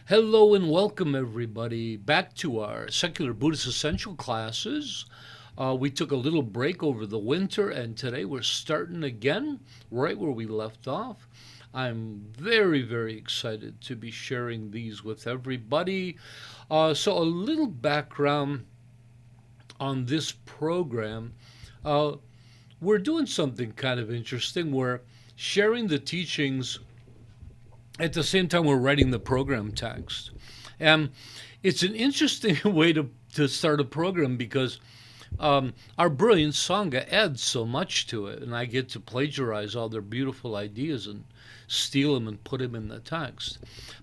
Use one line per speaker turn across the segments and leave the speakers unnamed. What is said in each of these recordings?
Hello and welcome, everybody, back to our Secular Buddhist Essential classes. We took a little break over the winter, and today we're starting again right where we left off. I'm very, very excited to be sharing these with everybody. So, a little background on this program. Uh, we're doing something kind of interesting. We're sharing the teachings at the same time we're writing the program text. And it's an interesting way to start a program because our brilliant Sangha adds so much to it, and I get to plagiarize all their beautiful ideas and steal them and put them in the text.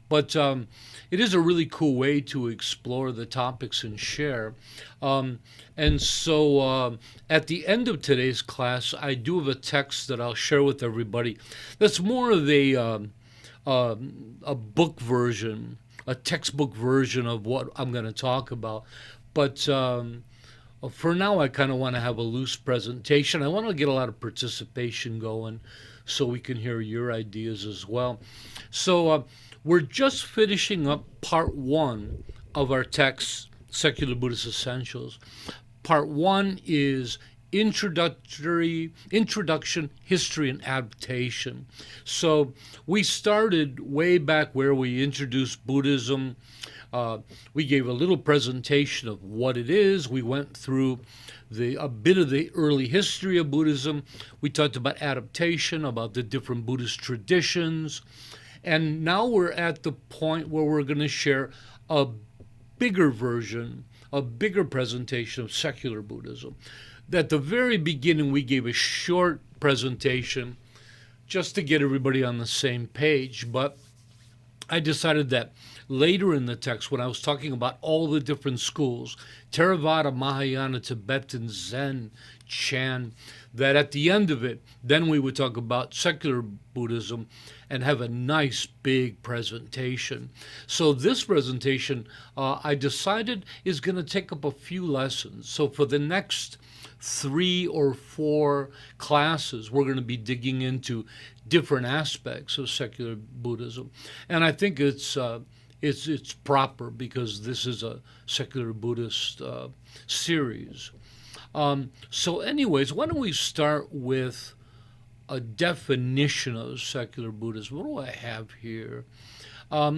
But it is a really cool way to explore the topics and share. And so at the end of today's class, I do have a text that I'll share with everybody that's more of a book version, a textbook version of what I'm going to talk about. But for now, I kind of want to have a loose presentation. I want to get a lot of participation going so we can hear your ideas as well. So we're just finishing up part one of our text, Secular Buddhist Essentials. Part one is introduction, history, and adaptation. So we started way back where we introduced Buddhism. We gave a little presentation of what it is. We went through a bit of the early history of Buddhism. We talked about adaptation, about the different Buddhist traditions. And now we're at the point where we're going to share a bigger version, a bigger presentation of secular Buddhism. At the very beginning, we gave a short presentation just to get everybody on the same page. But I decided that later in the text, when I was talking about all the different schools, Theravada, Mahayana, Tibetan, Zen, Chan, that at the end of it, then we would talk about secular Buddhism and have a nice big presentation. So this presentation, I decided, is going to take up a few lessons. So for the next 3 or 4 classes, we're going to be digging into different aspects of secular Buddhism. And I think it's proper because this is a secular Buddhist series. So anyways, why don't we start with a definition of secular Buddhism? What do I have here?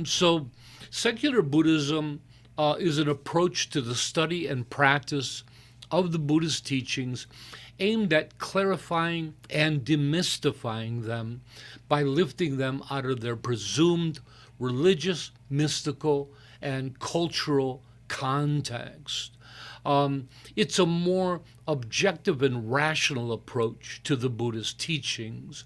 So secular Buddhism is an approach to the study and practice of the Buddhist teachings aimed at clarifying and demystifying them by lifting them out of their presumed religious, mystical, and cultural context. It's a more objective and rational approach to the Buddhist teachings,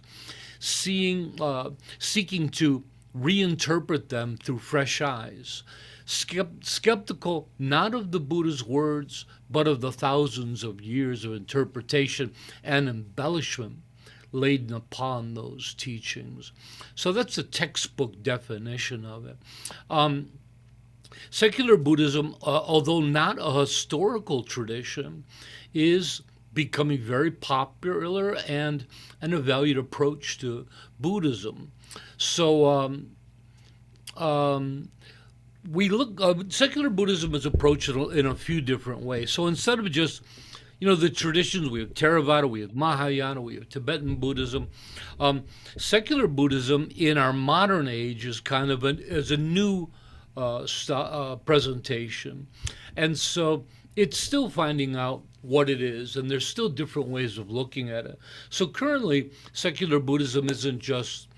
seeking to reinterpret them through fresh eyes, skeptical not of the Buddha's words, but of the thousands of years of interpretation and embellishment laden upon those teachings. So that's a textbook definition of it. Secular Buddhism, although not a historical tradition, is becoming very popular and a valued approach to Buddhism. So we look secular Buddhism is approached in a few different ways. So instead of just the traditions, we have Theravada, we have Mahayana, we have Tibetan Buddhism. Secular Buddhism in our modern age is kind of a new presentation, and so it's still finding out what it is, and there's still different ways of looking at it. So currently, secular Buddhism isn't just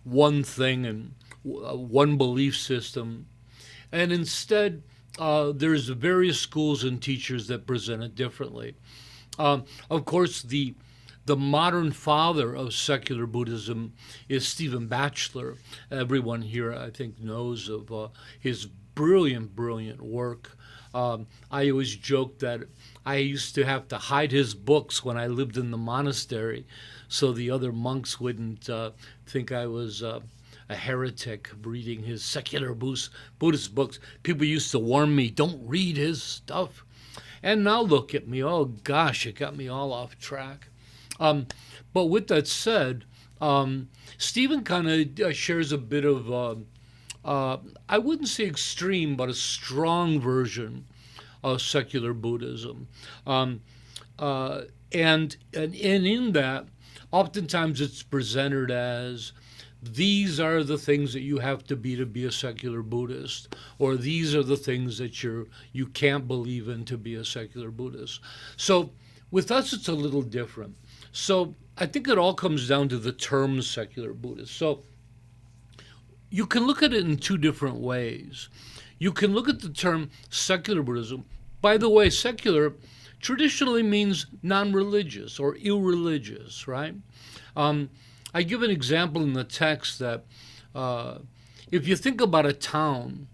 one thing and one belief system, and instead there's various schools and teachers that present it differently. Of course, the modern father of secular Buddhism is Stephen Batchelor. Everyone here, I think, knows of his brilliant, brilliant work. I always joke that I used to have to hide his books when I lived in the monastery so the other monks wouldn't think I was a heretic reading his secular Buddhist books. People used to warn me, don't read his stuff. And now look at me. Oh, gosh, it got me all off track. But with that said, Stephen kind of shares a bit of I wouldn't say extreme, but a strong version of secular Buddhism. Um, and in that, oftentimes it's presented as these are the things that you have to be a secular Buddhist, or these are the things that you can't believe in to be a secular Buddhist. So with us, it's a little different. So I think it all comes down to the term secular Buddhist. So you can look at it in two different ways. You can look at the term secular Buddhism. By the way, secular traditionally means non-religious or irreligious, right? I give an example in the text that if you think about a town,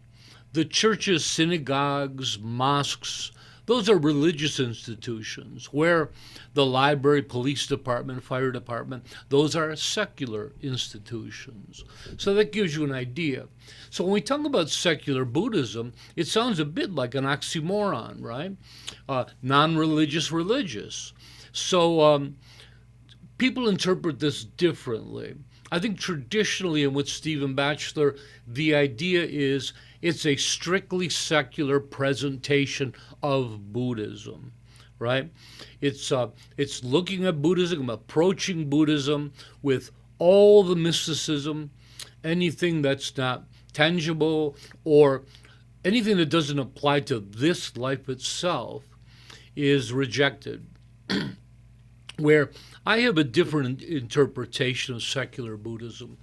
the churches, synagogues, mosques, those are religious institutions, where the library, police department, fire department, those are secular institutions. So that gives you an idea. So when we talk about secular Buddhism, it sounds a bit like an oxymoron, right? Non-religious, religious. So people interpret this differently. I think traditionally, and with Stephen Batchelor, the idea is it's a strictly secular presentation of Buddhism, right? It's looking at Buddhism, approaching Buddhism with all the mysticism, anything that's not tangible or anything that doesn't apply to this life itself is rejected. Where I have a different interpretation of secular Buddhism.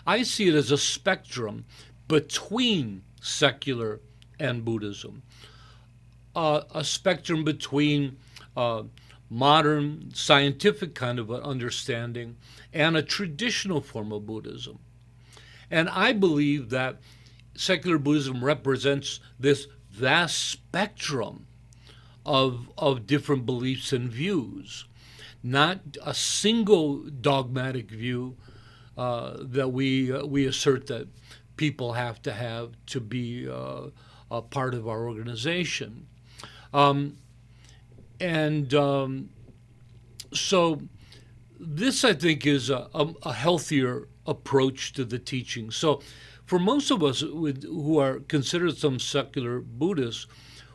I see it as a spectrum between secular and Buddhism, a spectrum between modern scientific kind of an understanding and a traditional form of Buddhism. And I believe that secular Buddhism represents this vast spectrum of different beliefs and views, not a single dogmatic view that we assert that people have to be a part of our organization. So this, I think, is a healthier approach to the teaching. So for most of us who are considered some secular Buddhists,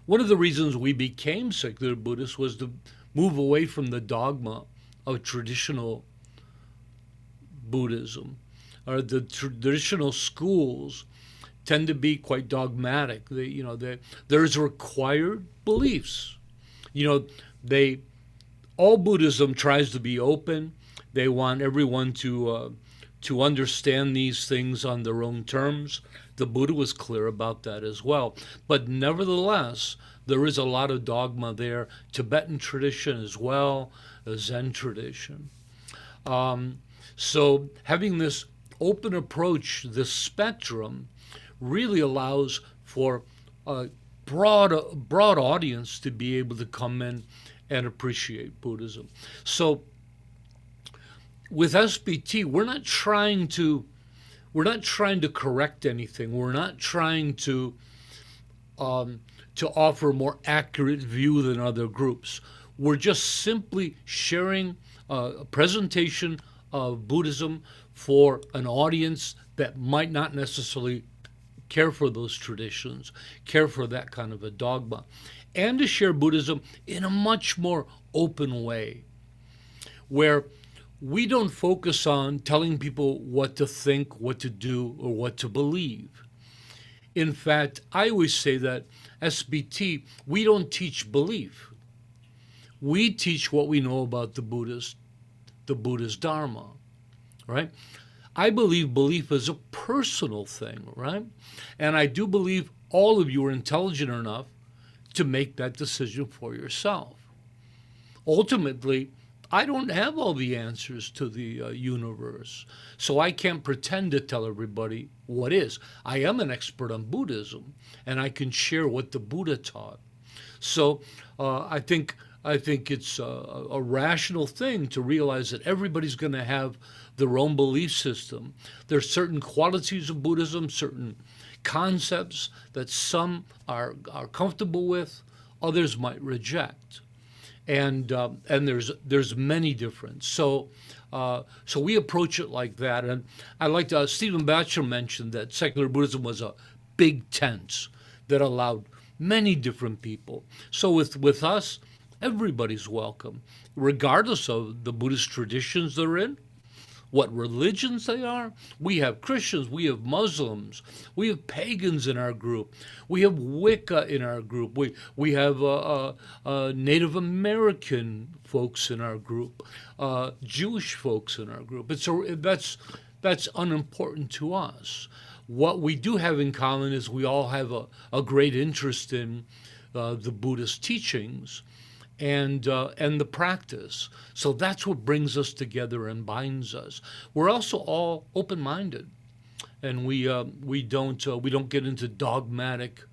one of the reasons we became secular Buddhists was to move away from the dogma of traditional Buddhism. Or the traditional schools tend to be quite dogmatic. There's required beliefs. All Buddhism tries to be open. They want everyone to understand these things on their own terms. The Buddha was clear about that as well. But nevertheless, there is a lot of dogma there. Tibetan tradition as well, a Zen tradition. So having this open approach, this spectrum, really allows for a broad audience to be able to come in and appreciate Buddhism. So with SBT, we're not trying to correct anything. We're not trying to offer a more accurate view than other groups. We're just simply sharing a presentation of Buddhism for an audience that might not necessarily care for those traditions, care for that kind of a dogma, and to share Buddhism in a much more open way, where we don't focus on telling people what to think, what to do, or what to believe. In fact, I always say that SBT, we don't teach belief. We teach what we know about the Buddhist Dharma, right? I believe belief is a personal thing, right? And I do believe all of you are intelligent enough to make that decision for yourself. Ultimately, I don't have all the answers to the universe, so I can't pretend to tell everybody what is. I am an expert on Buddhism, and I can share what the Buddha taught. So I think it's a rational thing to realize that everybody's going to have their own belief system. There's certain qualities of Buddhism, certain concepts that some are comfortable with, others might reject. and there's many different. So we approach it like that. And I like to, Stephen Batchelor mentioned that secular Buddhism was a big tent that allowed many different people. So with us, everybody's welcome, regardless of the Buddhist traditions they're in, what religions they are. We have Christians, we have Muslims, we have pagans in our group, we have Wicca in our group, we have Native American folks in our group, Jewish folks in our group. That's unimportant to us. What we do have in common is we all have a great interest in the Buddhist teachings and the practice. So that's what brings us together and binds us. We're also all open-minded, and we don't get into dogmatic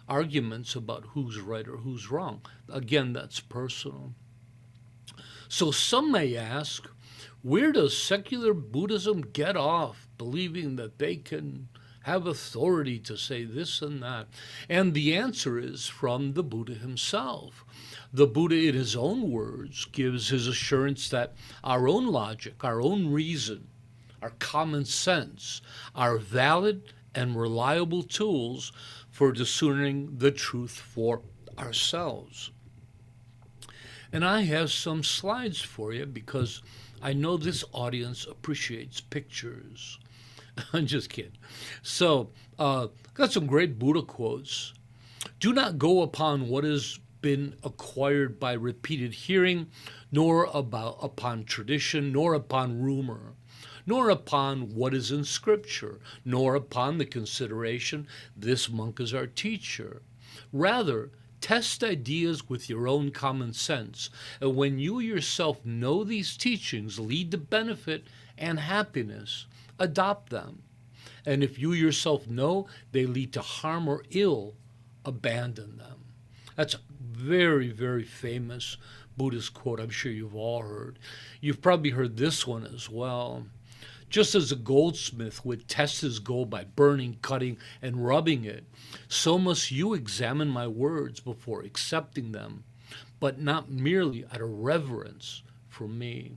arguments about who's right or who's wrong. Again, that's personal. So some may ask, where does secular Buddhism get off believing that they can have authority to say this and that? And the answer is from the Buddha himself. The Buddha, in his own words, gives his assurance that our own logic, our own reason, our common sense are valid and reliable tools for discerning the truth for ourselves. And I have some slides for you because I know this audience appreciates pictures. I'm just kidding. So, got some great Buddha quotes. Do not go upon what has been acquired by repeated hearing, nor upon tradition, nor upon rumor, nor upon what is in Scripture, nor upon the consideration, this monk is our teacher. Rather, test ideas with your own common sense, and when you yourself know these teachings lead to benefit and happiness, adopt them. And if you yourself know they lead to harm or ill, abandon them. That's a very, very famous Buddhist quote I'm sure you've all heard. You've probably heard this one as well. Just as a goldsmith would test his gold by burning, cutting, and rubbing it, so must you examine my words before accepting them, but not merely out of reverence for me.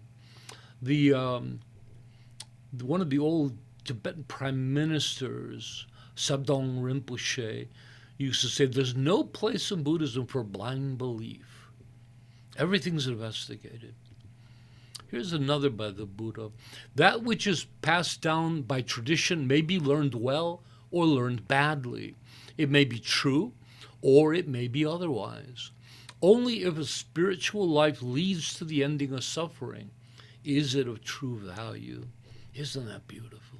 One of the old Tibetan prime ministers, Sabdong Rinpoche, used to say, there's no place in Buddhism for blind belief. Everything's investigated. Here's another by the Buddha. That which is passed down by tradition may be learned well or learned badly. It may be true or it may be otherwise. Only if a spiritual life leads to the ending of suffering is it of true value. Isn't that beautiful?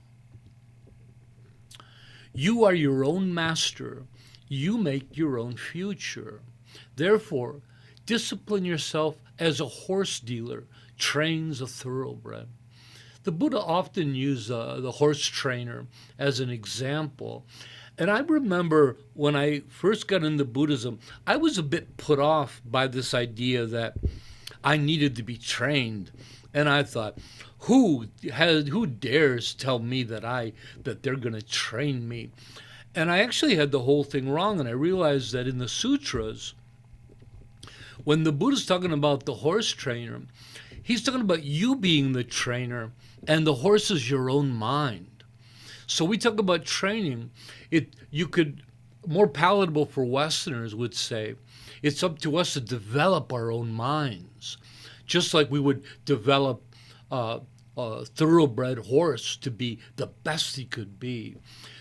You are your own master. You make your own future. Therefore, discipline yourself as a horse dealer trains a thoroughbred. The Buddha often used the horse trainer as an example. And I remember when I first got into Buddhism, I was a bit put off by this idea that I needed to be trained. And I thought, who dares tell me that they're going to train me? And I actually had the whole thing wrong, and I realized that in the sutras, when the Buddha's talking about the horse trainer, he's talking about you being the trainer, and the horse is your own mind. So we talk about training. More palatable for Westerners would say, it's up to us to develop our own minds, just like we would develop a thoroughbred horse to be the best he could be.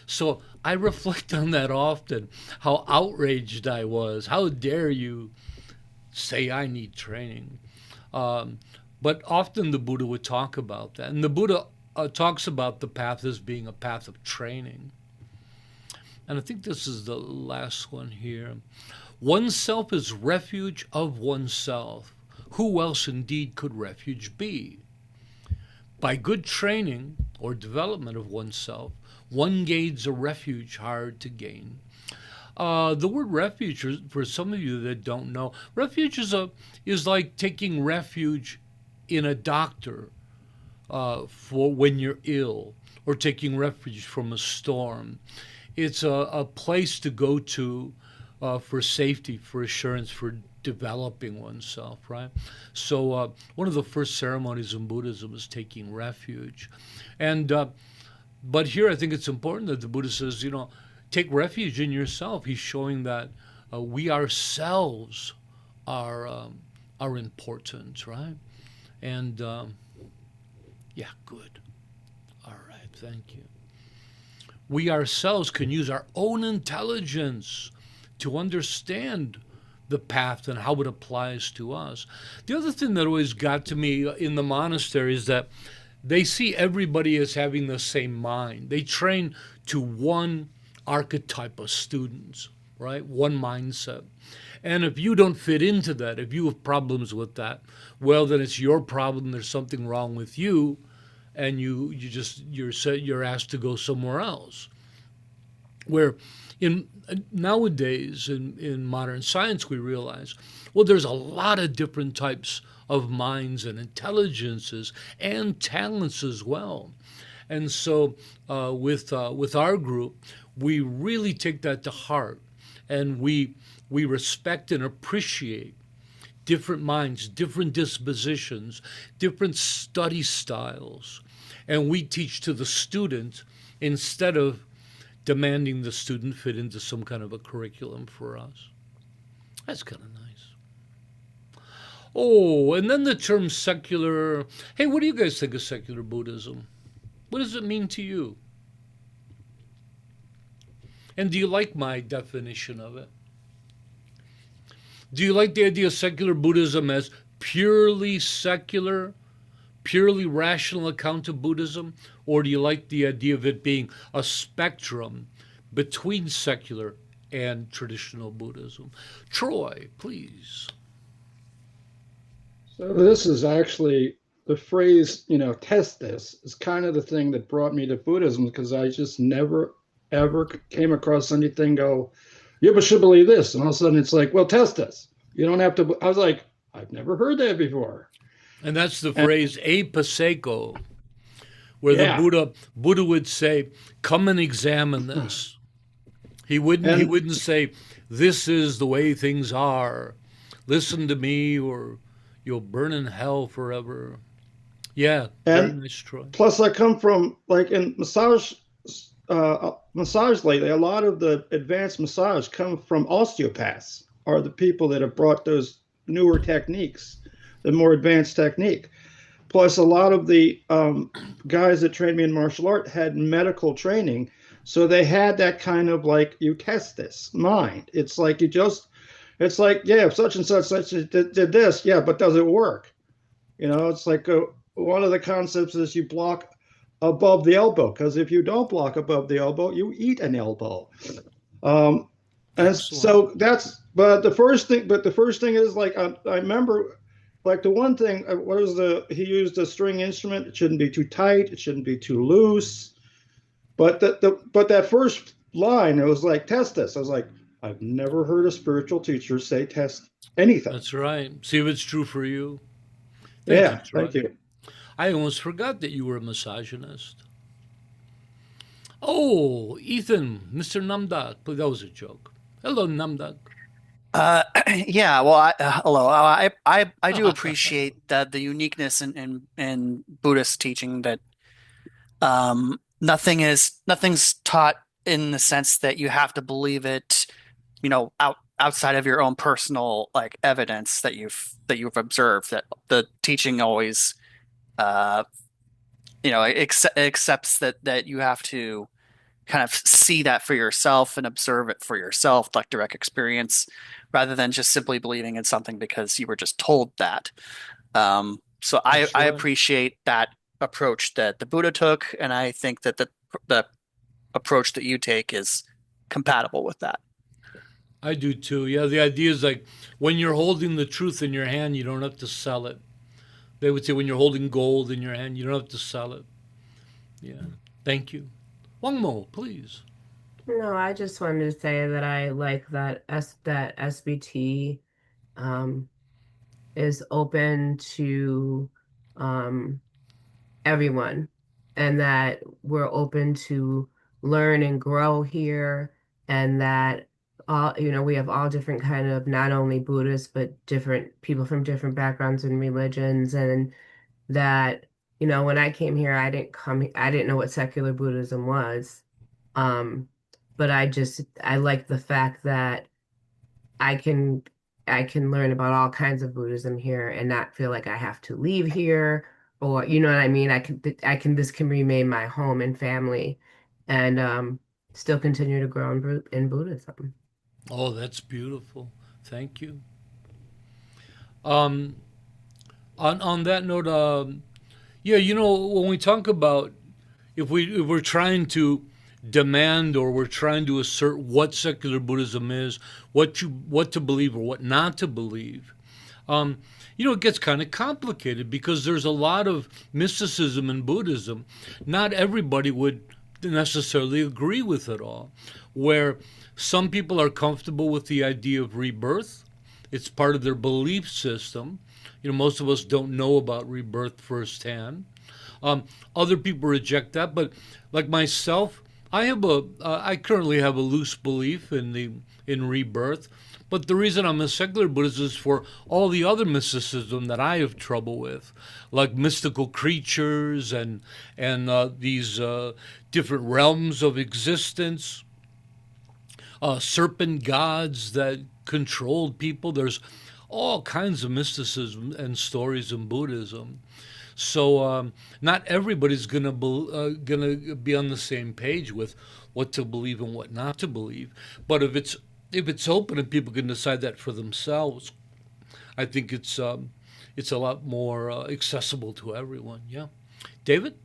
So I reflect on that often, how outraged I was. How dare you say I need training? But often the Buddha would talk about that. And the Buddha talks about the path as being a path of training. And I think this is the last one here. Oneself is refuge of oneself. Who else indeed could refuge be? By good training or development of oneself, one gains a refuge hard to gain. The word refuge, for some of you that don't know, refuge is like taking refuge in a doctor for when you're ill, or taking refuge from a storm. It's a place to go to for safety, for assurance, for developing oneself, right? So one of the first ceremonies in Buddhism is taking refuge, and but here I think it's important that the Buddha says, take refuge in yourself. He's showing that we ourselves are important, right? And yeah, good. All right, thank you. We ourselves can use our own intelligence to understand the path and how it applies to us. The other thing that always got to me in the monastery is that they see everybody as having the same mind. They train to one archetype of students, right? One mindset. And if you don't fit into that, if you have problems with that, well, then it's your problem. There's something wrong with you, and you're asked to go somewhere else. Where in nowadays in modern science we realize, well, there's a lot of different types of minds and intelligences and talents as well. And so with our group, we really take that to heart, and we respect and appreciate different minds, different dispositions, different study styles, and we teach to the student instead of demanding the student fit into some kind of a curriculum for us. That's kind of nice. Oh, and then the term secular. Hey, what do you guys think of secular Buddhism? What does it mean to you? And do you like my definition of it? Do you like the idea of secular Buddhism as purely secular, purely rational account of Buddhism? Or do you like the idea of it being a spectrum between secular and traditional Buddhism? Troy, please.
So this is actually the phrase, test this is kind of the thing that brought me to Buddhism because I just never ever came across anything go, you should believe this. And all of a sudden it's like, well, test this. You don't have to. I was like, I've never heard that before.
And that's the
And
phrase e paseko, where the
yeah.
Buddha would say, "Come and examine this." He
And
wouldn't say, "This is the way things are. Listen to me, or you'll burn in hell forever." Yeah, very
and
nice, Troy.
plus I come from like in massage lately, a lot of the advanced massage come from osteopaths are the people that have brought those newer techniques, the more advanced technique. Plus, a lot of the guys that trained me in martial art had medical training. So they had that kind of like, you test this mind. It's like it's like, yeah, if such and such did this, yeah, but does it work? It's like one of the concepts is you block above the elbow, because if you don't block above the elbow, you eat an elbow. Um, and
Excellent.
so but the first thing is like, I remember like the one thing, what was he used a string instrument. It shouldn't be too tight. It shouldn't be too loose. But that first line, it was like, test this. I was like, I've never heard a spiritual teacher say test anything.
That's right. See if it's true for you. Thank you,
Yeah,
Troy.
thank you.
I almost forgot that you were a misogynist. Oh, Ethan, Mr. Namdak. But that was a joke. Hello, Namdak.
Yeah, well, hello. I do appreciate the uniqueness in Buddhist teaching that nothing's taught in the sense that you have to believe it, outside of your own personal like evidence that you've observed. That the teaching always uh accepts that you have to kind of see that for yourself and observe it for yourself, like direct experience, rather than just simply believing in something because you were just told that. So I,
That's
I
right.
appreciate that approach that the Buddha took, and I think that the approach that you take is compatible with that.
I do too. Yeah, the idea is like when you're holding the truth in your hand, you don't have to sell it. They would say when you're holding gold in your hand, you don't have to sell it. Yeah. Thank you. One more, please.
No, I just wanted to say that I like that SBT um, is open to um, everyone, and that we're open to learn and grow here, and that all, we have all different kind of not only Buddhists, but different people from different backgrounds and religions. And that, when I came here, I didn't know what secular Buddhism was. Um, but I like the fact that I can I can learn about all kinds of Buddhism here and not feel like I have to leave here, or you know what I mean? This can remain my home and family and still continue to grow in Buddhism.
Oh, that's beautiful. Thank you. Um, on that note, yeah, when we talk about if we're trying to demand or we're trying to assert what secular Buddhism is, what to believe or what not to believe, um, it gets kind of complicated because there's a lot of mysticism in Buddhism. Not everybody would necessarily agree with it all. Where some people are comfortable with the idea of rebirth, it's part of their belief system. Most of us don't know about rebirth firsthand. Um, Other people reject that, but like myself, I currently have a loose belief in rebirth. But the reason I'm a secular Buddhist is for all the other mysticism that I have trouble with, like mystical creatures and these different realms of existence, serpent gods that controlled people. There's all kinds of mysticism and stories in Buddhism. So not everybody's gonna be on the same page with what to believe and what not to believe. But if it's open and people can decide that for themselves, I think it's a lot more accessible to everyone. Yeah, David.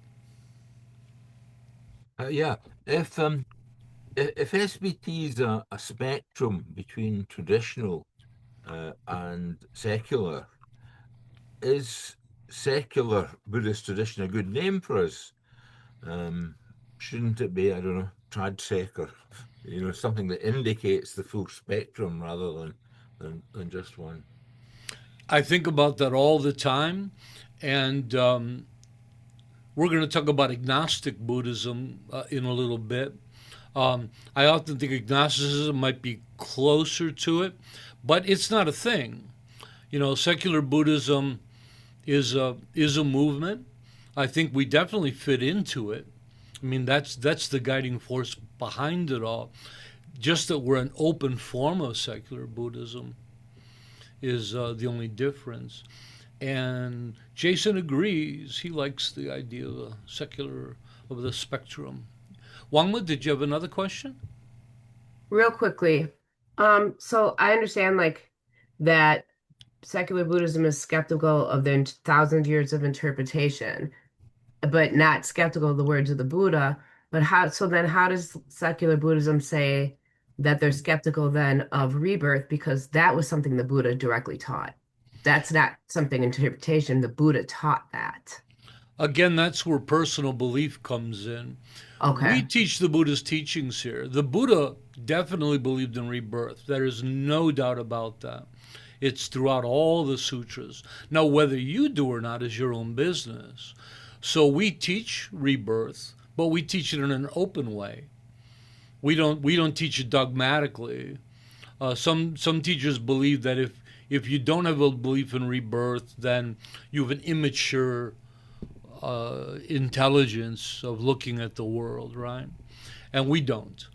Yeah, if if SBT is a spectrum between traditional and secular, is secular Buddhist tradition a good name for us? Shouldn't it be, I don't know, TradSec or something that indicates the full spectrum rather than just one?
I think about that all the time, and we're going to talk about agnostic Buddhism in a little bit. I often think agnosticism might be closer to it, but it's not a thing. Secular Buddhism is a movement. I think we definitely fit into it. I mean, that's the guiding force behind it all. Just that we're an open form of secular Buddhism is the only difference. And Jason agrees. He likes the idea of the spectrum. Wangma, did you have another question?
Real quickly, so I understand like that secular Buddhism is skeptical of the thousand years of interpretation, but not skeptical of the words of the Buddha. But how does secular Buddhism say that they're skeptical then of rebirth? Because that was something the Buddha directly taught. That's not something interpretation. The Buddha taught that.
Again, that's where personal belief comes in. We
Okay.
teach the Buddha's teachings here. The Buddha definitely believed in rebirth. There is no doubt about that. It's throughout all the sutras. Now, whether you do or not is your own business. So we teach rebirth, but we teach it in an open way. We don't teach it dogmatically. Some teachers believe that if you don't have a belief in rebirth, then you have an immature intelligence of looking at the world, right? And we don't.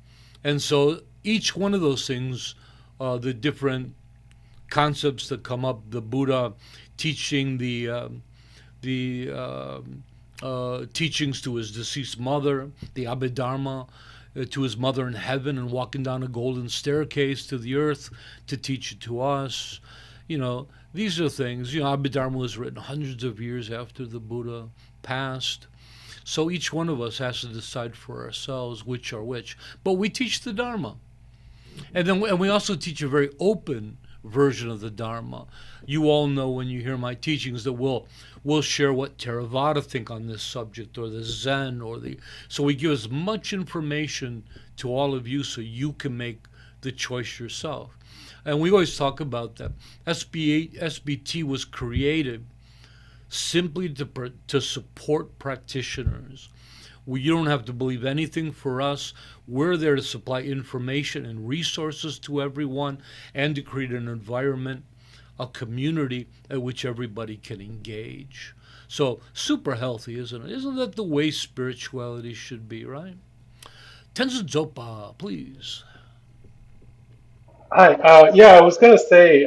And so each one of those things, the different concepts that come up, the Buddha teaching the teachings to his deceased mother, the Abhidharma, to his mother in heaven, and walking down a golden staircase to the earth to teach it to us. These are things. Abhidharma was written hundreds of years after the Buddha passed. So each one of us has to decide for ourselves which are which. But we teach the Dharma. And we also teach a very open version of the Dharma. You all know when you hear my teachings that we'll share what Theravada think on this subject, or the Zen, so we give as much information to all of you so you can make the choice yourself. And we always talk about that. SBT was created simply to support practitioners. You don't have to believe anything for us. We're there to supply information and resources to everyone and to create an environment, a community at which everybody can engage. So, super healthy, isn't it? Isn't that the way spirituality should be, right? Tenzin Tarpa, please.
Hi. Yeah, I was gonna say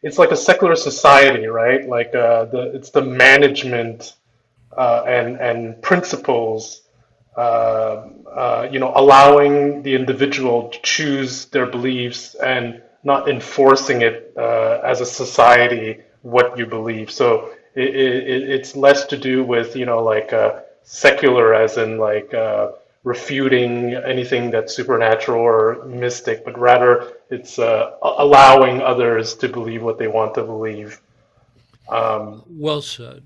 it's like a secular society, right? Like it's the management and principles, allowing the individual to choose their beliefs and not enforcing it as a society what you believe. So it's less to do with like secular, as in like refuting anything that's supernatural or mystic, but rather it's allowing others to believe what they want to believe.
Well said.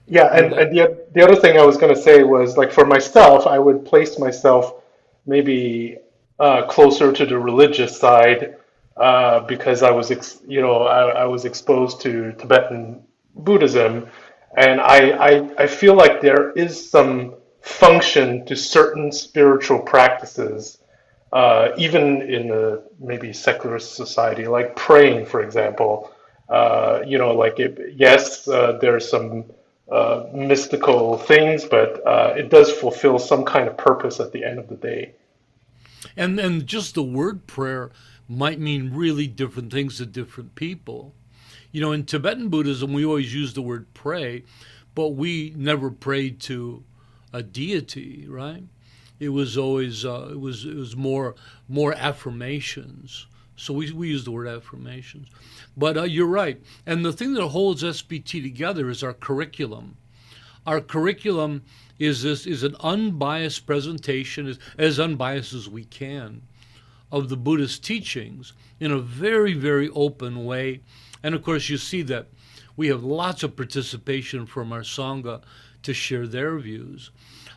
Yeah,
And that,
and the other thing I was going to say was like for myself, I would place myself maybe closer to the religious side because I was exposed to Tibetan Buddhism, and I feel like there is some function to certain spiritual practices, even in a maybe secular society, like praying, for example. Yes, there's some mystical things, but it does fulfill some kind of purpose at the end of the day.
and just the word prayer might mean really different things to different people. In Tibetan Buddhism, we always use the word pray, but we never prayed to a deity, right? It was always it was more affirmations. So we use the word affirmations. But you're right. And the thing that holds SBT together is our curriculum. Our curriculum is an unbiased presentation, as unbiased as we can, of the Buddhist teachings in a very, very open way. And of course, you see that we have lots of participation from our Sangha to share their views.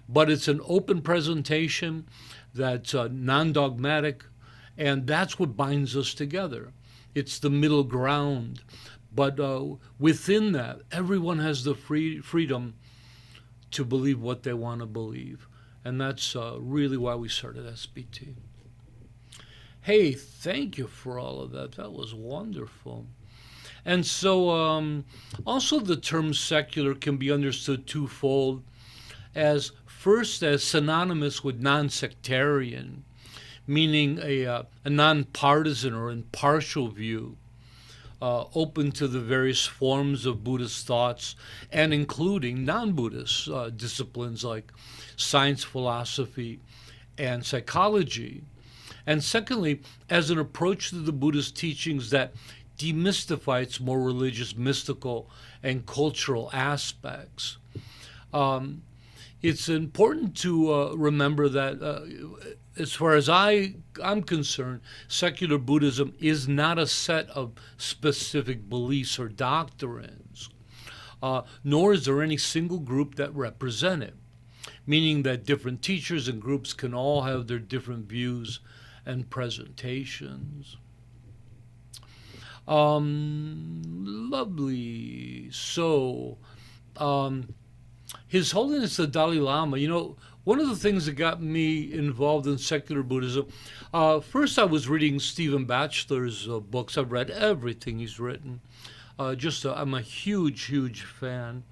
But it's an open presentation that's non dogmatic, and that's what binds us together. It's the middle ground. But within that, everyone has the freedom to believe what they want to believe. And that's really why we started SBT. Hey, thank you for all of that. That was wonderful. And so, also the term secular can be understood twofold, as first as synonymous with non-sectarian, meaning a non-partisan or impartial view, open to the various forms of Buddhist thoughts and including non-Buddhist disciplines like science, philosophy, and psychology. And secondly, as an approach to the Buddhist teachings that demystify its more religious, mystical, and cultural aspects. Um, it's important to remember that, as far as I'm concerned, secular Buddhism is not a set of specific beliefs or doctrines, nor is there any single group that represent it, meaning that different teachers and groups can all have their different views and presentations. Lovely. So, His Holiness the Dalai Lama, one of the things that got me involved in secular Buddhism, first I was reading Stephen Batchelor's books. I've read everything he's written. I'm a huge, huge fan.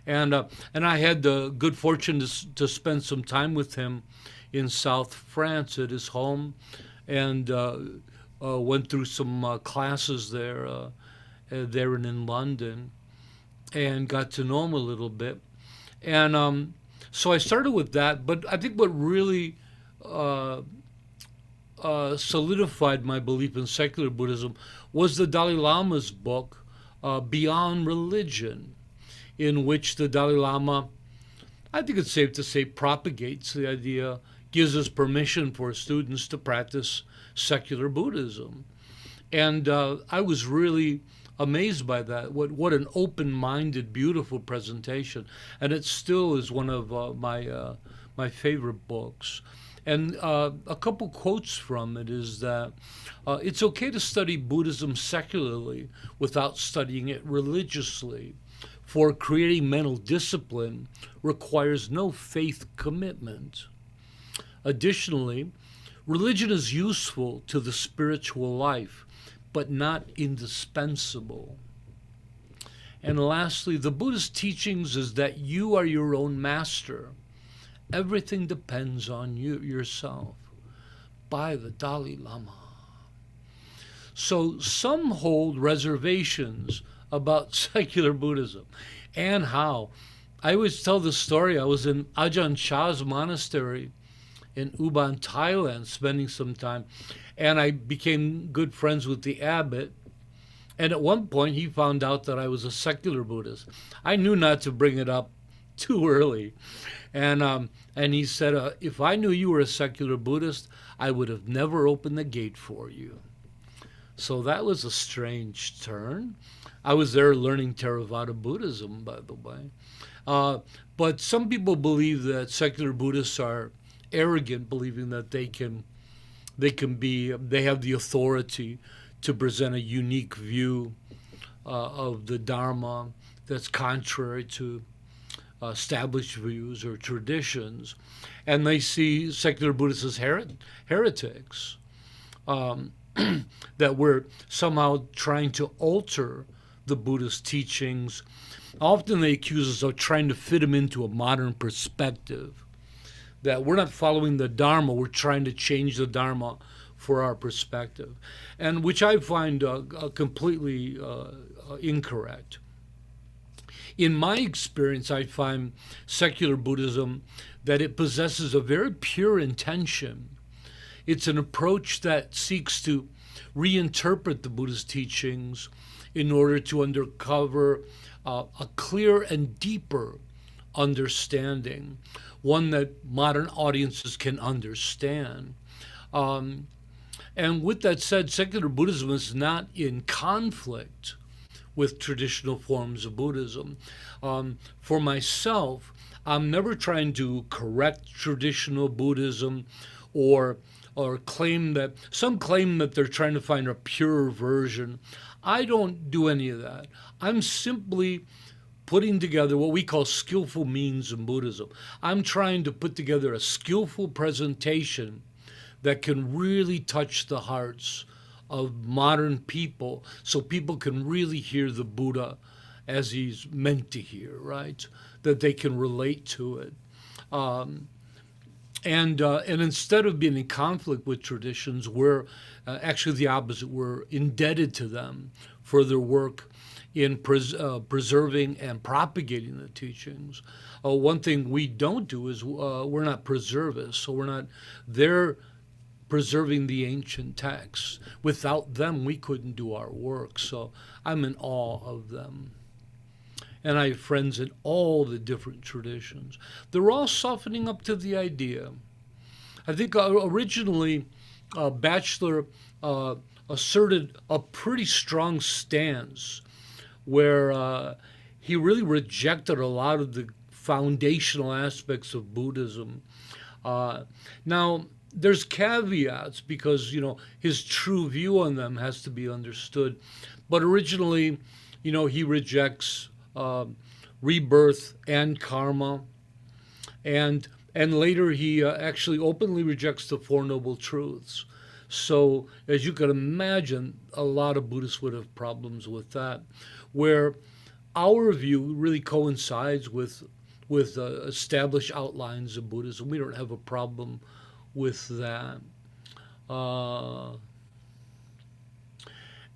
And I had the good fortune to spend some time with him in South France at his home, and went through some classes there and in London, and got to know him a little bit. And so I started with that. But I think what really solidified my belief in secular Buddhism was the Dalai Lama's book, Beyond Religion, in which the Dalai Lama, I think it's safe to say, propagates the idea, gives us permission for students to practice secular Buddhism. And I was really amazed by that. What an open-minded, beautiful presentation. And it still is one of my favorite books. And a couple quotes from it is that it's okay to study Buddhism secularly without studying it religiously. for creating mental discipline requires no faith commitment. Additionally, religion is useful to the spiritual life, but not indispensable. And lastly, the Buddhist teachings is that you are your own master. Everything depends on you yourself, by the Dalai Lama. So some hold reservations about secular Buddhism and how. I always tell the story. I was in Ajahn Chah's monastery in Ubon, Thailand, spending some time, and I became good friends with the abbot. And at one point, he found out that I was a secular Buddhist. I knew not to bring it up too early. And he said, if I knew you were a secular Buddhist, I would have never opened the gate for you. So that was a strange turn. I was there learning Theravada Buddhism, by the way. But some people believe that secular Buddhists are arrogant, believing that they have the authority to present a unique view of the Dharma that's contrary to established views or traditions, and they see secular Buddhists as heretics, that we're somehow trying to alter the Buddhist teachings. Often they accuse us of trying to fit them into a modern perspective, that we're not following the Dharma, we're trying to change the Dharma for our perspective, and which I find completely incorrect. In my experience, I find secular Buddhism that it possesses a very pure intention. It's an approach that seeks to reinterpret the Buddhist teachings in order to uncover a clear and deeper understanding, one that modern audiences can understand. And with that said, secular Buddhism is not in conflict with traditional forms of Buddhism. For myself, I'm never trying to correct traditional Buddhism or claim that, some claim that they're trying to find a purer version. I don't do any of that. I'm simply putting together what we call skillful means in Buddhism. I'm trying to put together a skillful presentation that can really touch the hearts of modern people, so people can really hear the Buddha as he's meant to hear, right? That they can relate to it. And instead of being in conflict with traditions, we're actually the opposite. We're indebted to them for their work in preserving and propagating the teachings. One thing we don't do is we're not preservists, so we're not there preserving the ancient texts. Without them, we couldn't do our work, so I'm in awe of them. And I have friends in all the different traditions. They're all softening up to the idea. I think originally Batchelor asserted a pretty strong stance where he really rejected a lot of the foundational aspects of Buddhism. Now, there's caveats because, his true view on them has to be understood. But originally, he rejects rebirth and karma. And later he actually openly rejects the Four Noble Truths. So as you can imagine, a lot of Buddhists would have problems with that, where our view really coincides with established outlines of Buddhism. We don't have a problem with that.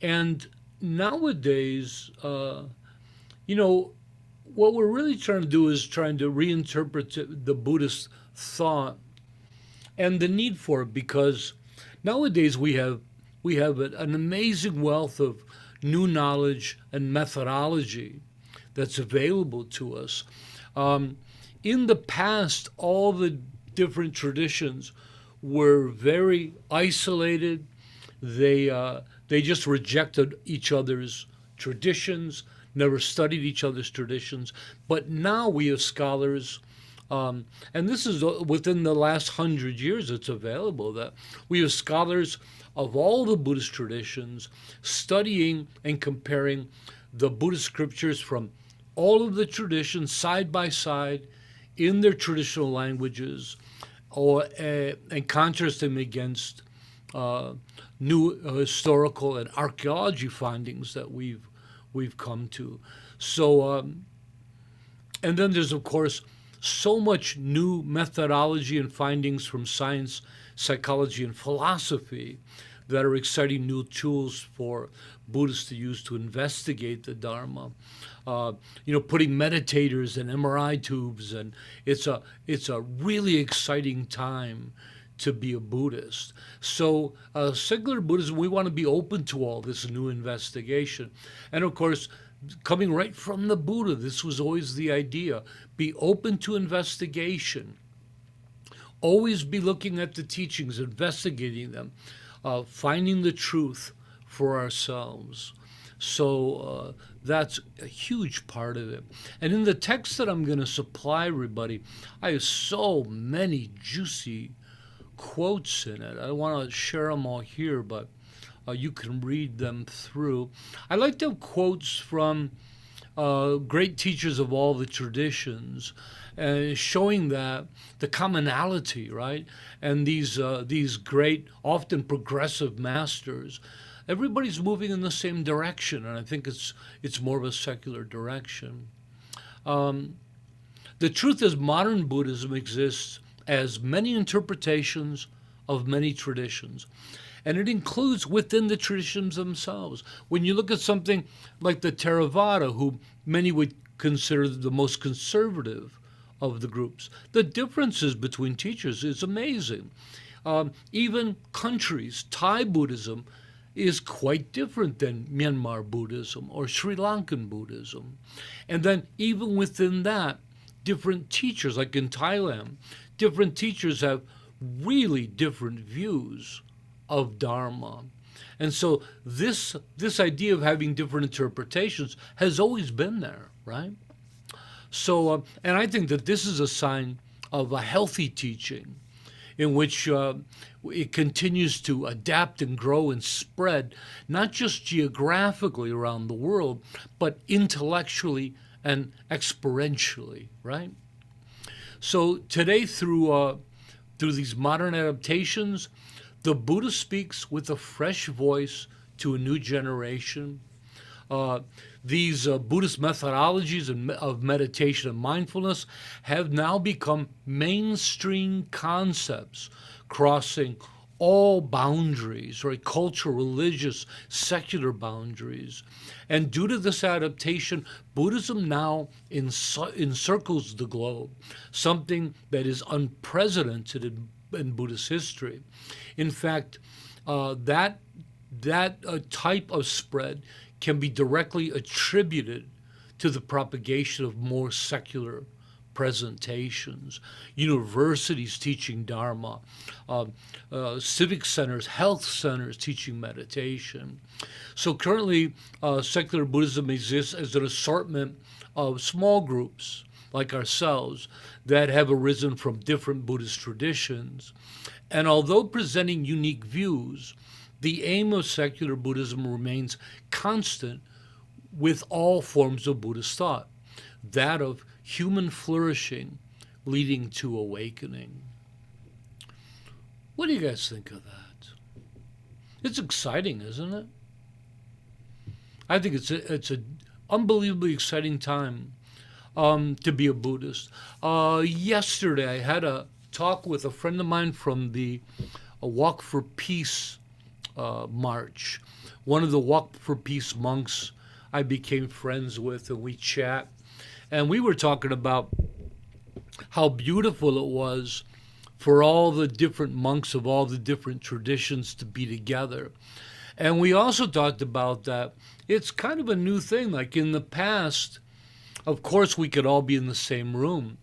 And nowadays, what we're really trying to do is trying to reinterpret the Buddhist thought and the need for it, because nowadays we have an amazing wealth of new knowledge and methodology that's available to us. In the past, all the different traditions were very isolated. They just rejected each other's traditions, never studied each other's traditions. But now we have scholars, and this is within the last 100 years it's available, that we have scholars of all the Buddhist traditions studying and comparing the Buddhist scriptures from all of the traditions side by side in their traditional languages, and contrast them against new historical and archaeology findings that we've come to. So, and then there's of course so much new methodology and findings from science, psychology, and philosophy that are exciting new tools for Buddhists to use to investigate the Dharma. Putting meditators in MRI tubes, and it's a really exciting time to be a Buddhist. So secular Buddhism, we want to be open to all this new investigation. And of course, coming right from the Buddha, this was always the idea. Be open to investigation. Always be looking at the teachings, investigating them, finding the truth for ourselves. So that's a huge part of it. And in the text that I'm going to supply everybody, I have so many juicy quotes in it. I don't want to share them all here, but you can read them through. I like to have quotes from great teachers of all the traditions, showing that the commonality, right? And these great, often progressive masters, everybody's moving in the same direction, and I think it's more of a secular direction. The truth is, modern Buddhism exists as many interpretations of many traditions. And it includes within the traditions themselves. When you look at something like the Theravada, who many would consider the most conservative of the groups, the differences between teachers is amazing. Even countries, Thai Buddhism is quite different than Myanmar Buddhism or Sri Lankan Buddhism. And then even within that, different teachers, like in Thailand, different teachers have really different views of Dharma. And so this idea of having different interpretations has always been there, right? So, and I think that this is a sign of a healthy teaching in which it continues to adapt and grow and spread, not just geographically around the world, but intellectually and experientially, right? So today, through these modern adaptations, the Buddha speaks with a fresh voice to a new generation. These Buddhist methodologies of meditation and mindfulness have now become mainstream concepts, crossing all boundaries, right? Cultural, religious, secular boundaries. And due to this adaptation, Buddhism now encircles the globe, something that is unprecedented in Buddhist history. In fact, that type of spread can be directly attributed to the propagation of more secular presentations, universities teaching Dharma, civic centers, health centers teaching meditation. So currently, secular Buddhism exists as an assortment of small groups like ourselves that have arisen from different Buddhist traditions. And although presenting unique views, the aim of secular Buddhism remains constant with all forms of Buddhist thought, that of human flourishing leading to awakening. What do you guys think of that? It's exciting, isn't it? I think it's an unbelievably exciting time to be a Buddhist. Yesterday, I had a talk with a friend of mine from the Walk for Peace march. One of the Walk for Peace monks I became friends with, and we chat. And we were talking about how beautiful it was for all the different monks of all the different traditions to be together. And we also talked about that it's kind of a new thing. Like in the past, of course, we could all be in the same room,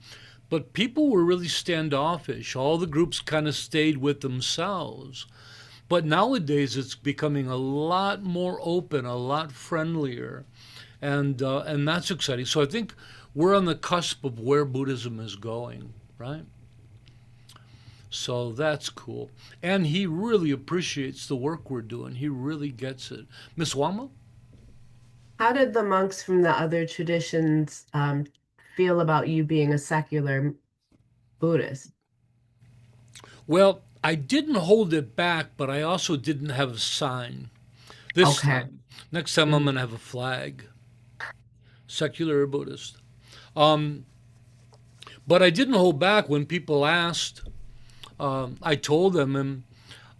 but people were really standoffish. All the groups kind of stayed with themselves. But nowadays, it's becoming a lot more open, a lot friendlier, and that's exciting. So I think we're on the cusp of where Buddhism is going, right? So that's cool. And he really appreciates the work we're doing. He really gets it. Miss Wama?
How did the monks from the other traditions feel about you being a secular Buddhist?
Well, I didn't hold it back, but I also didn't have a sign this
Okay.
time. Next time I'm
Mm.
going to have a flag, secular Buddhist. Um, but I didn't hold back when people asked. I told them, and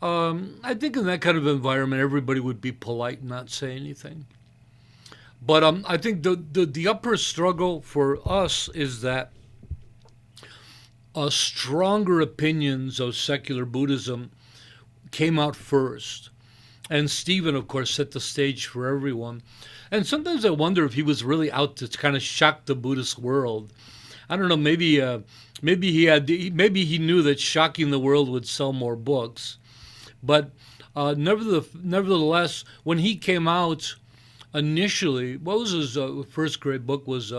I think in that kind of environment, everybody would be polite and not say anything. But I think the upper struggle for us is that stronger opinions of secular Buddhism came out first. And Stephen, of course, set the stage for everyone. And sometimes I wonder if he was really out to kind of shock the Buddhist world. I don't know. Maybe he knew that shocking the world would sell more books. But nevertheless, when he came out initially, what was his first great book? Was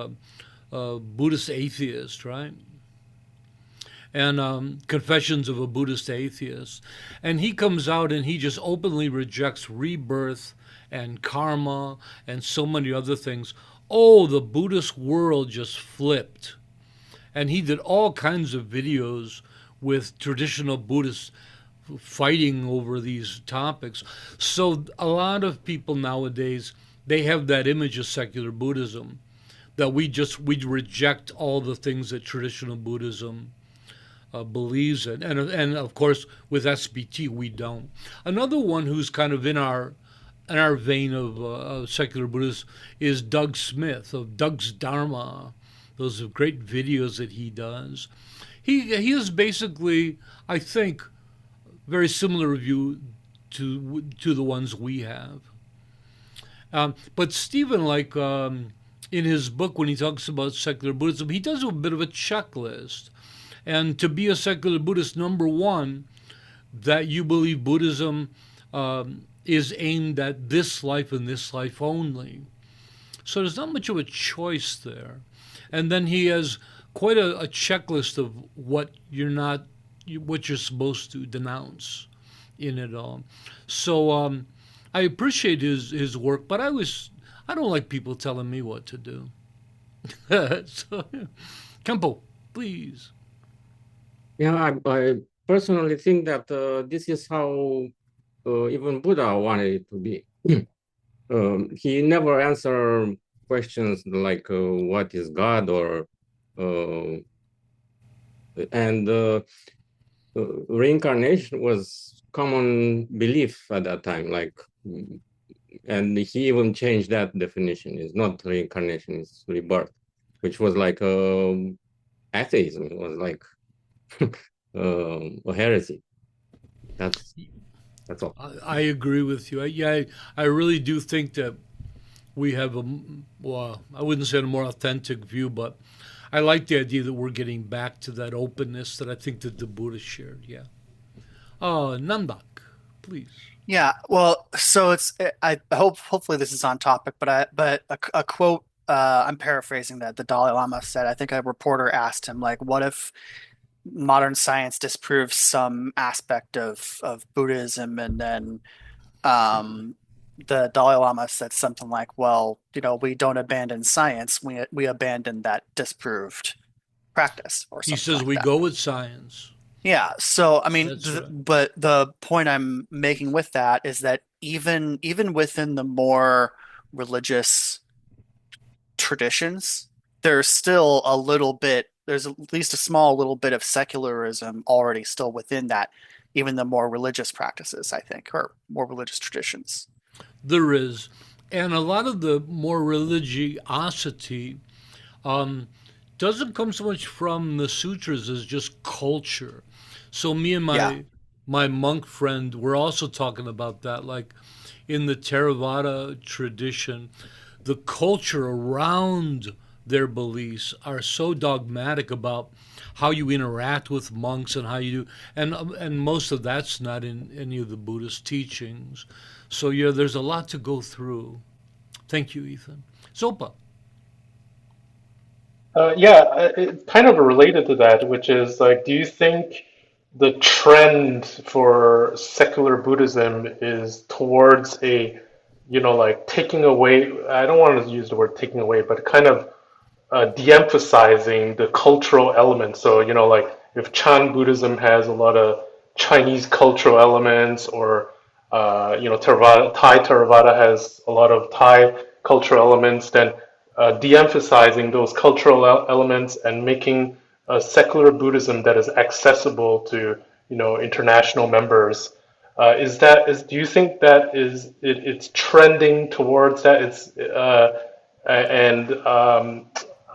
Buddhist Atheist, right? And Confessions of a Buddhist Atheist. And he comes out and he just openly rejects rebirth and karma and so many other things. Oh, the Buddhist world just flipped. And he did all kinds of videos with traditional Buddhists fighting over these topics. So a lot of people nowadays, they have that image of secular Buddhism that we reject all the things that traditional Buddhism believes in, and of course with SBT we don't. Another one who's kind of in our vein of secular Buddhists is Doug Smith of Doug's Dharma. Those are great videos that he does. He is basically, I think, very similar view to the ones we have. But Stephen, in his book when he talks about secular Buddhism, he does a bit of a checklist. And to be a secular Buddhist, number one, that you believe Buddhism is aimed at this life and this life only. So there's not much of a choice there. And then he has quite a checklist of what you're supposed to denounce in it all. So I appreciate his work, but I don't like people telling me what to do. So, Kempo, please.
Yeah, I personally think that this is how even Buddha wanted it to be. He never answered questions like what is God or and reincarnation was common belief at that time. And he even changed that definition. It's not reincarnation; it's rebirth, which was like atheism. It was like a heresy. That's all.
I agree with you. I really do think that we have well, I wouldn't say a more authentic view, but I like the idea that we're getting back to that openness that I think that the Buddha shared. Yeah. Nandak, please.
Yeah, well, so I hopefully this is on topic, but a quote I'm paraphrasing that the Dalai Lama said. I think a reporter asked him like, what if modern science disproves some aspect of Buddhism, and then um the Dalai Lama said something like, well, we don't abandon science, we abandon that disproved practice or
He
something
says
like
we
that.
go with science.
Yeah, so I mean,
That's right.
but the point I'm making with that is that even within the more religious traditions, there's still a little bit, there's at least a small little bit of secularism already still within that, even the more religious practices, I think, or more religious traditions.
There is. And a lot of the more religiosity um, doesn't come so much from the sutras as just culture. So me and
Yeah.
my monk friend, we're also talking about that. Like in the Theravada tradition, the culture around their beliefs are so dogmatic about how you interact with monks and how you do, and most of that's not in any of the Buddhist teachings. So yeah, there's a lot to go through. Thank you, Ethan. Zopa.
Yeah, kind of related to that, which is like, do you think the trend for secular Buddhism is towards a like taking away, I don't want to use the word taking away, but kind of de-emphasizing the cultural elements. So, like if Chan Buddhism has a lot of Chinese cultural elements, or Thai Theravada has a lot of Thai cultural elements, then de-emphasizing those cultural elements and making a secular Buddhism that is accessible to international members. Do you think that it's trending towards that? And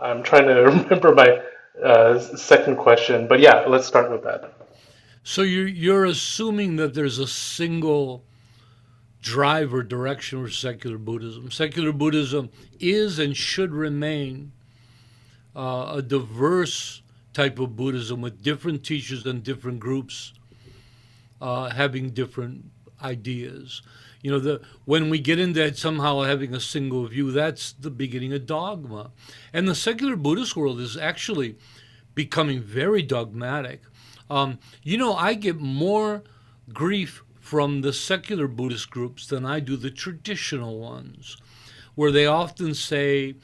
I'm trying to remember my second question, but yeah, let's start with that.
So you're assuming that there's a single drive or direction for secular Buddhism. Secular Buddhism is and should remain a diverse type of Buddhism with different teachers and different groups having different ideas. When we get into somehow having a single view, that's the beginning of dogma. And the secular Buddhist world is actually becoming very dogmatic. I get more grief from the secular Buddhist groups than I do the traditional ones, where they often say,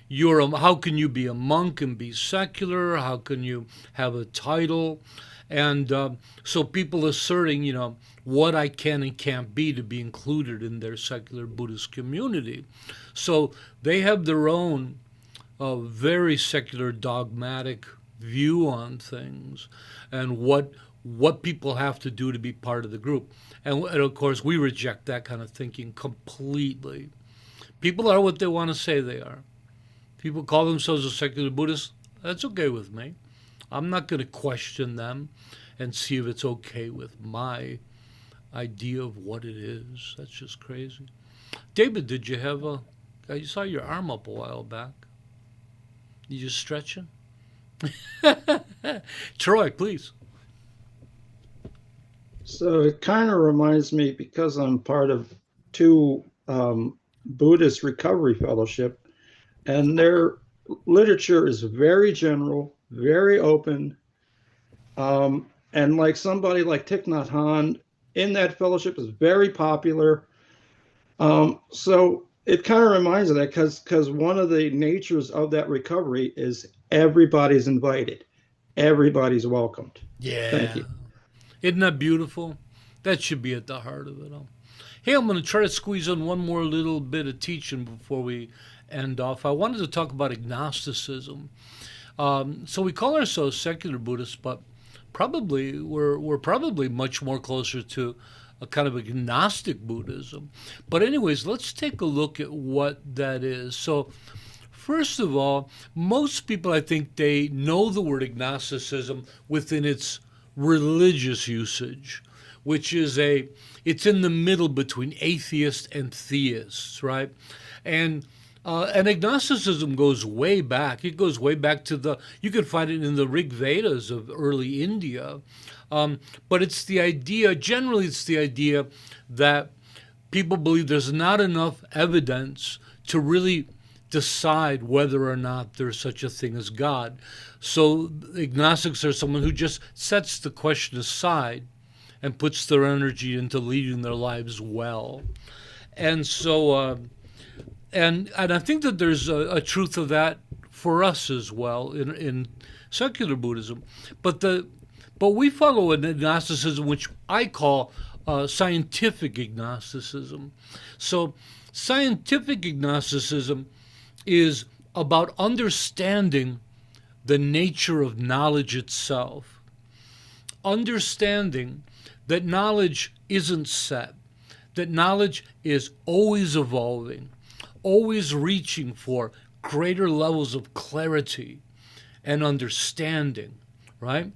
how can you be a monk and be secular? How can you have a title? And so people asserting, what I can and can't be to be included in their secular Buddhist community. So they have their own very secular dogmatic view on things and what people have to do to be part of the group. And of course, we reject that kind of thinking completely. People are what they want to say they are. People call themselves a secular Buddhist. That's okay with me. I'm not going to question them and see if it's okay with my idea of what it is. That's just crazy. David, did you have I saw your arm up a while back. You just stretching? Troy, please.
So it kind of reminds me, because I'm part of two Buddhist recovery fellowship, and their literature is very general, very open. And like somebody like Thich Nhat Hanh in that fellowship is very popular. So it kind of reminds of that, because one of the natures of that recovery is everybody's invited. Everybody's welcomed.
Yeah.
Thank you.
Isn't that beautiful? That should be at the heart of it all. Hey, I'm going to try to squeeze in one more little bit of teaching before we end off. I wanted to talk about agnosticism. So we call ourselves secular Buddhists, but probably we're probably much more closer to a kind of agnostic Buddhism. But anyways, let's take a look at what that is. So first of all, most people, I think, they know the word agnosticism within its religious usage, which is it's in the middle between atheists and theists, right? And agnosticism goes way back. It goes way back to you can find it in the Rig Vedas of early India. But it's the idea that people believe there's not enough evidence to really decide whether or not there's such a thing as God. So agnostics are someone who just sets the question aside and puts their energy into leading their lives well. And so, and I think that there's a truth of that for us as well in secular Buddhism. But we follow an agnosticism which I call scientific agnosticism. So scientific agnosticism is about understanding the nature of knowledge itself, understanding that knowledge isn't set, that knowledge is always evolving, always reaching for greater levels of clarity and understanding, right?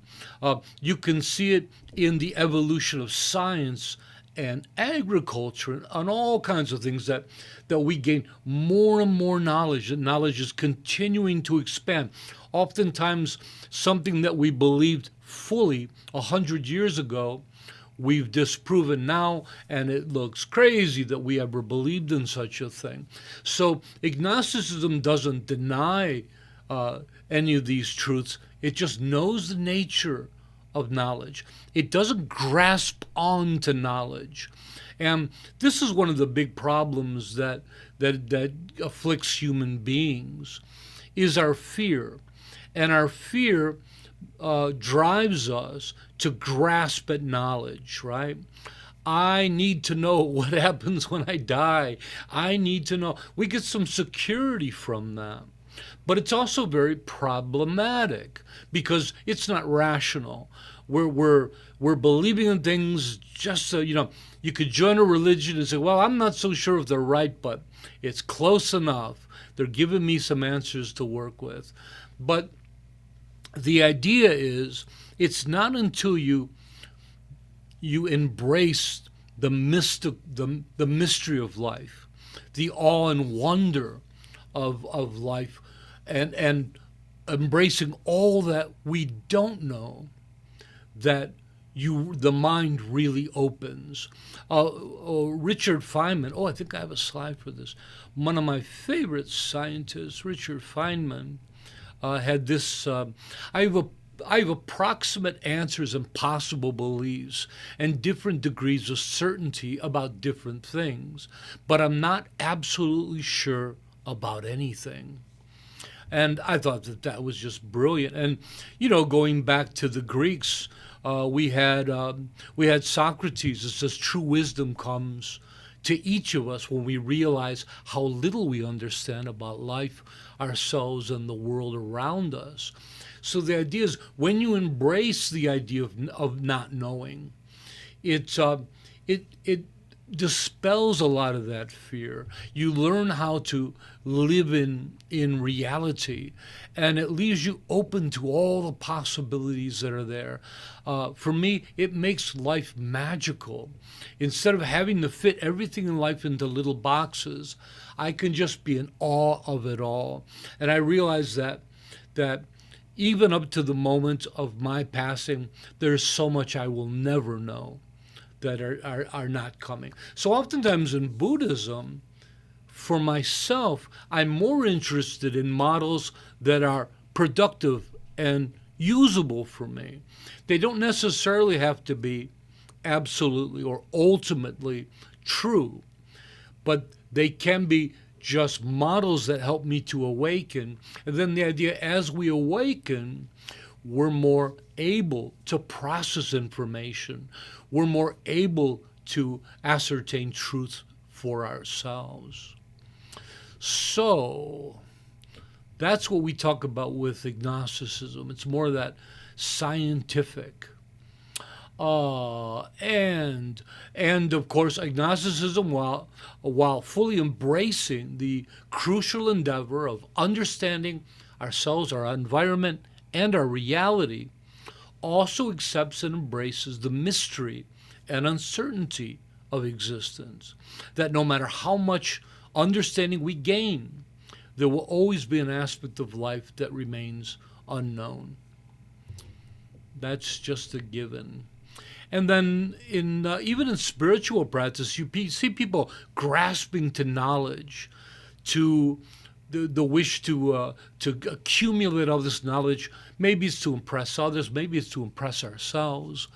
You can see it in the evolution of science and agriculture and all kinds of things that we gain more and more knowledge, that knowledge is continuing to expand. Oftentimes, something that we believed fully 100 years ago, we've disproven now, and it looks crazy that we ever believed in such a thing. So agnosticism doesn't deny any of these truths. It just knows the nature of knowledge. It doesn't grasp onto knowledge. And this is one of the big problems that afflicts human beings, is our fear. And our fear drives us to grasp at knowledge, right? I need to know what happens when I die. I need to know. We get some security from that. But it's also very problematic because it's not rational. We're believing in things just so, you could join a religion and say, well, I'm not so sure if they're right, but it's close enough. They're giving me some answers to work with. But the idea is, it's not until you embrace the mystery of life, the awe and wonder of life, and embracing all that we don't know, that the mind really opens. Richard Feynman, I think I have a slide for this. One of my favorite scientists, Richard Feynman, had this. I have approximate answers and possible beliefs and different degrees of certainty about different things, but I'm not absolutely sure about anything. And I thought that was just brilliant. And, going back to the Greeks, we had Socrates. It says true wisdom comes to each of us when we realize how little we understand about life, ourselves, and the world around us. So the idea is, when you embrace the idea of not knowing, it dispels a lot of that fear. You learn how to live in reality, and it leaves you open to all the possibilities that are there. For me, it makes life magical. Instead of having to fit everything in life into little boxes, I can just be in awe of it all. And I realize that even up to the moment of my passing, there's so much I will never know that are not coming. So oftentimes in Buddhism, for myself, I'm more interested in models that are productive and usable for me. They don't necessarily have to be absolutely or ultimately true, but they can be just models that help me to awaken. And then the idea, as we awaken, we're more able to process information. We're more able to ascertain truth for ourselves. So that's what we talk about with agnosticism. It's more that scientific. And of course, agnosticism, while fully embracing the crucial endeavor of understanding ourselves, our environment, and our reality, also accepts and embraces the mystery and uncertainty of existence. That no matter how much understanding we gain, there will always be an aspect of life that remains unknown. That's just a given. And then even in spiritual practice, you see people grasping to knowledge, to the wish to accumulate all this knowledge. Maybe it's to impress others, maybe it's to impress ourselves.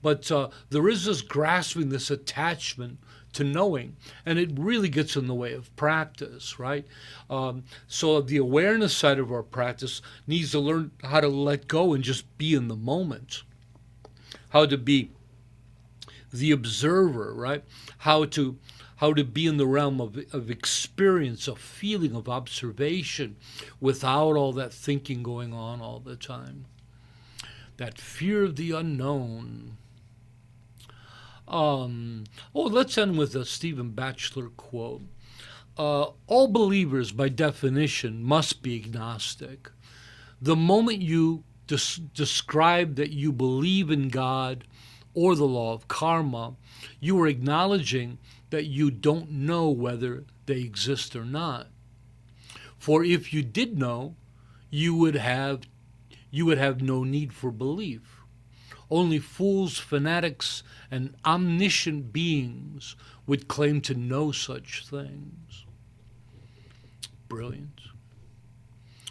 But there is this grasping, this attachment to knowing, and it really gets in the way of practice, right? So the awareness side of our practice needs to learn how to let go and just be in the moment, how to be the observer, right? How to be in the realm of experience, of feeling, of observation, without all that thinking going on all the time. That fear of the unknown. Let's end with a Stephen Batchelor quote. All believers, by definition, must be agnostic. The moment you describe that you believe in God or the law of karma, you are acknowledging that you don't know whether they exist or not. For if you did know, you would have no need for belief. Only fools, fanatics, and omniscient beings would claim to know such things. Brilliant.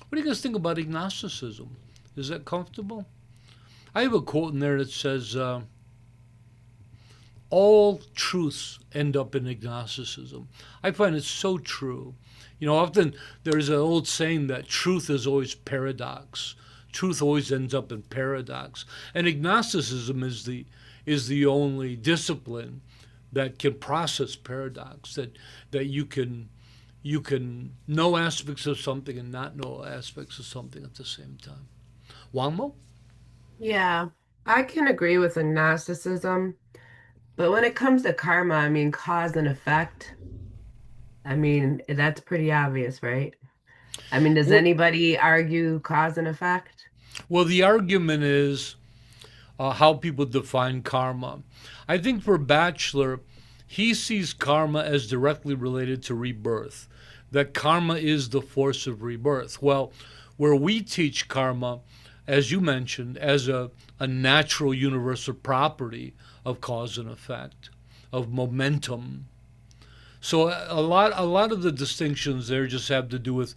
What do you guys think about agnosticism? Is that comfortable? I have a quote in there that says, all truths end up in agnosticism. I find it so true. You know, often there's an old saying that truth is always paradox. Truth always ends up in paradox. And agnosticism is the only discipline that can process paradox, that you can know aspects of something and not know aspects of something at the same time. Wangmo?
Yeah, I can agree with agnosticism, but when it comes to karma, I mean, cause and effect, I mean, that's pretty obvious, right? I mean, does
Well,
anybody argue cause and effect?
well, the argument is how people define karma. I think for Batchelor, he sees karma as directly related to rebirth, that karma is the force of rebirth. Well, where we teach karma, as you mentioned, as a natural universal property of cause and effect, of momentum. So a lot of the distinctions there just have to do with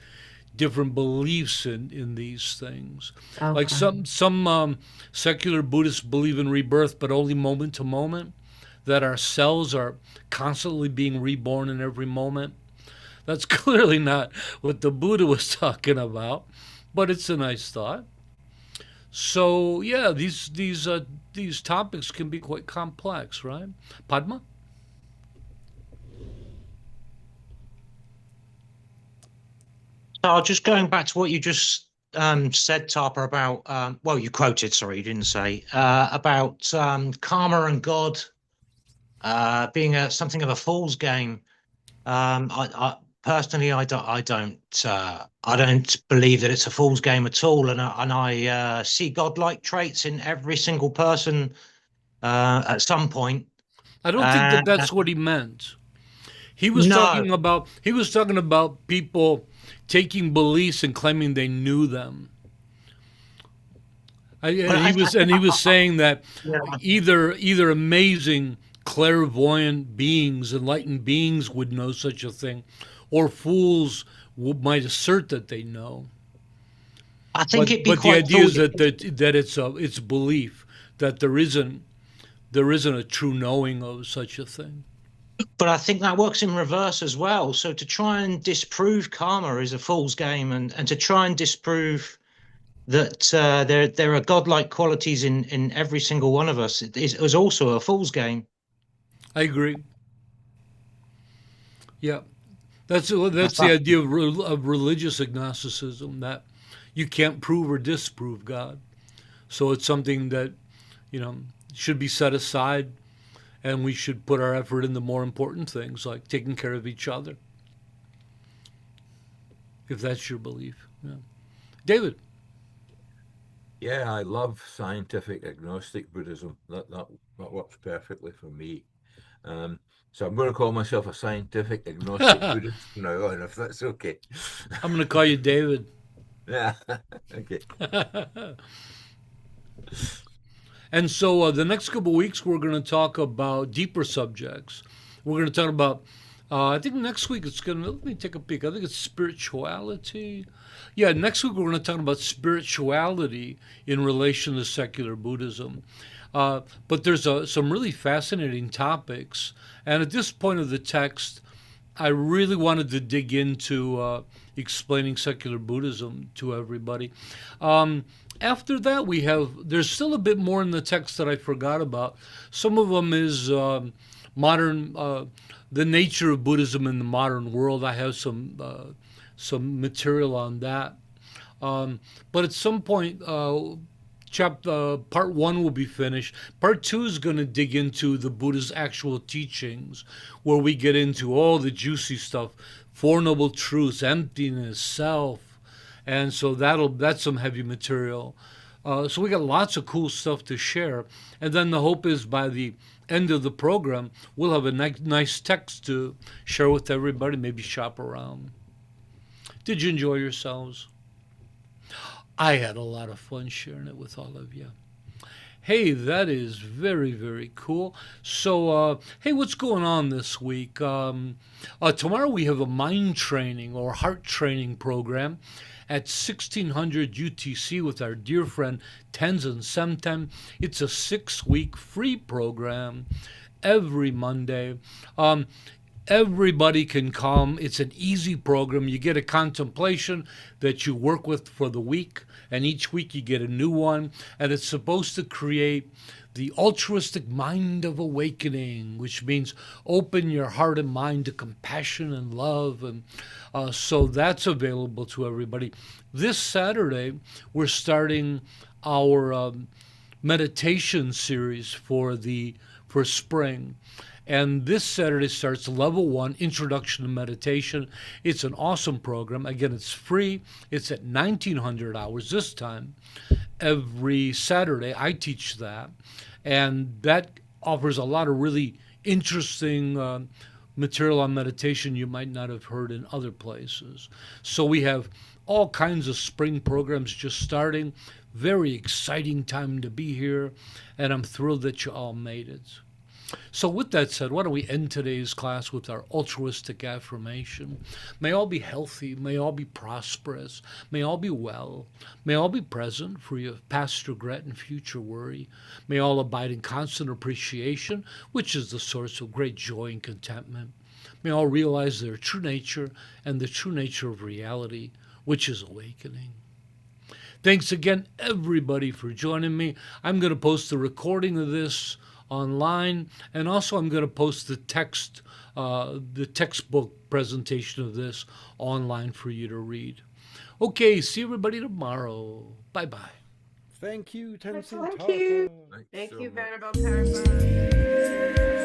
different beliefs in these things. Like
Okay.
some secular Buddhists believe in rebirth, but only moment to moment. That our cells are constantly being reborn in every moment. That's clearly not what the Buddha was talking about, but it's a nice thought. So yeah, these topics can be quite complex, right? Padma.
So just going back to what you just said, Tarpa, about well, you quoted, sorry, you didn't say about karma and God being something of a fool's game. I personally, I don't believe that it's a fool's game at all, and I see godlike traits in every single person at some point.
I don't think
Uh,
that that's what he meant.
no,
He was talking about people taking beliefs and claiming they knew them.
but
And he was saying that
yeah.
either amazing clairvoyant beings, enlightened beings would know such a thing, or fools might assert that they know.
I think it'd be
But the
quite
idea is
foolish.
that it's belief, that there isn't a true knowing of such a thing.
But I think that works in reverse as well. So to try and disprove karma is a fool's game, and to try and disprove that there are godlike qualities in every single one of us is also a fool's game.
I agree. Yeah,
That's
that's the
that.
idea of religious agnosticism, that you can't prove or disprove God. So it's something that you know should be set aside, and we should put our effort into more important things like taking care of each other, if that's your belief. Yeah. David.
Yeah, I love scientific agnostic Buddhism. That works perfectly for me. So I'm going to call myself a scientific agnostic
I'm
Buddhist from now on, if that's okay.
going to call you David.
Yeah, okay.
And so the next couple of weeks, we're going to talk about deeper subjects. We're going to talk about, I think next week it's going to, let me take a peek. I think it's spirituality. Yeah, next week we're going to talk about spirituality in relation to secular Buddhism. But there's some really fascinating topics. And at this point of the text, I really wanted to dig into explaining secular Buddhism to everybody. After that, there's still a bit more in the text that I forgot about. Some of them is modern, the nature of Buddhism in the modern world. I have some material on that. But at some point, part one will be finished. Part two is going to dig into the Buddha's actual teachings, where we get into all the juicy stuff: Four Noble Truths, emptiness, self, and so that's some heavy material. So we got lots of cool stuff to share, and then the hope is by the end of the program we'll have a nice text to share with everybody. Maybe shop around. Did you enjoy yourselves? I had a lot of fun sharing it with all of you. Hey, that is very, very cool. So, hey, what's going on this week? Tomorrow we have a mind training or heart training program at 1600 UTC with our dear friend Tenzin Tarpa. It's a 6-week free program every Monday. Everybody can come. It's an easy program. You get a contemplation that you work with for the week, and each week you get a new one, and it's supposed to create the altruistic mind of awakening, which means open your heart and mind to compassion and love. And so that's available to everybody. This Saturday, we're starting our meditation series for spring. And this Saturday starts level 1, Introduction to Meditation. It's an awesome program. Again, it's free. It's at 1900 hours this time. Every Saturday, I teach that. And that offers a lot of really interesting material on meditation you might not have heard in other places. So we have all kinds of spring programs just starting. Very exciting time to be here. And I'm thrilled that you all made it. So with that said, why don't we end today's class with our altruistic affirmation. May all be healthy, may all be prosperous, may all be well, may all be present, free of past regret and future worry. May all abide in constant appreciation, which is the source of great joy and contentment. May all realize their true nature and the true nature of reality, which is awakening. Thanks again, everybody, for joining me. I'm going to post the recording of this online, and also I'm going to post the textbook presentation of this online for you to read. Okay, see everybody tomorrow. Bye-bye.
Thank you, Tenzin
Thank
Tarpa.
you.
Thanks
Thank
so
you,
much.
Venerable Tarpa.